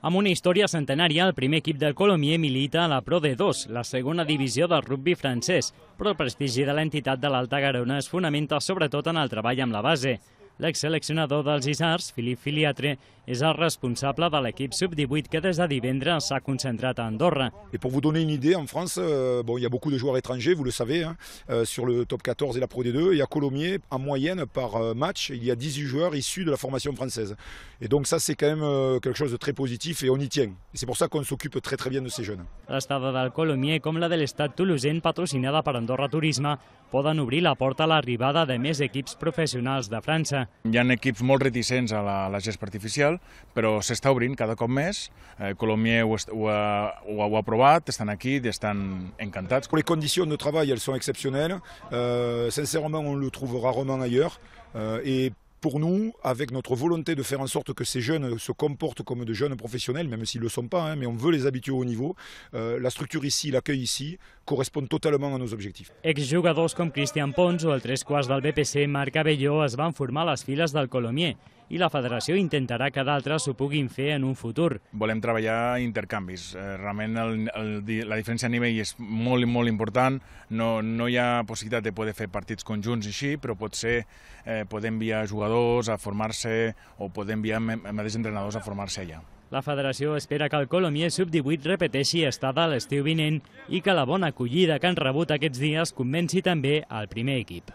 Amb una història centenària, el primer equip del Colomiers milita a la Pro D2, la segona divisió del rugbi francès, però el prestigi de l'entitat de l'Alta Garona es fonamenta sobretot en el treball amb la base. L'exseleccionador dels Isards, Philippe Filiatre, és el responsable de l'equip sub-18 que des de divendres s'ha concentrat a Andorra. Et pour vous donner une idée, en France, il y a beaucoup de joueurs étrangers, vous le savez, sur le top 14 et la Pro D2. Et à Colomiers, en moyenne, par match, il y a 18 joueurs issus de la formation française. Et donc ça, c'est quand même quelque chose de très positif et on y tient. Et c'est pour ça qu'on s'occupe très très bien de ces jeunes. L'estada del Colomiers, com la de l'Estat Toulousain, patrocinada per Andorra Turisme, poden obrir la porta a l'arribada de més equips professionals de França. Hi ha equips molt reticents a la gespa artificial, però s'està obrint cada cop més. Colomiers ho ha provat, estan aquí i estan encantats. Les conditions de travail, elles sont exceptionnelles. Sincèrement, on le trouve rarement ailleurs. Et pour nous, avec notre volonté de faire en sorte que ces jeunes se comportent comme de jeunes professionnels, même s'ils ne le sont pas, mais on veut les habituer au niveau, la structure ici, l'accueil ici, correspond totalement à nos objectifs. Exjugadors com Cristian Pons o el 3/4 del BPC, Marc Abelló, es van formar a les files del Colomiers i la federació intentarà que d'altres ho puguin fer en un futur. Volem treballar intercanvis. Realment la diferència a nivell és molt important. No hi ha possibilitat de poder fer partits conjunts així, però potser poder enviar jugadors a formar-se o poder enviar mateixos entrenadors a formar-se allà. La federació espera que el Colomiers sub-18 repeteixi estada l'estiu vinent i que la bona acollida que han rebut aquests dies convenci també al primer equip.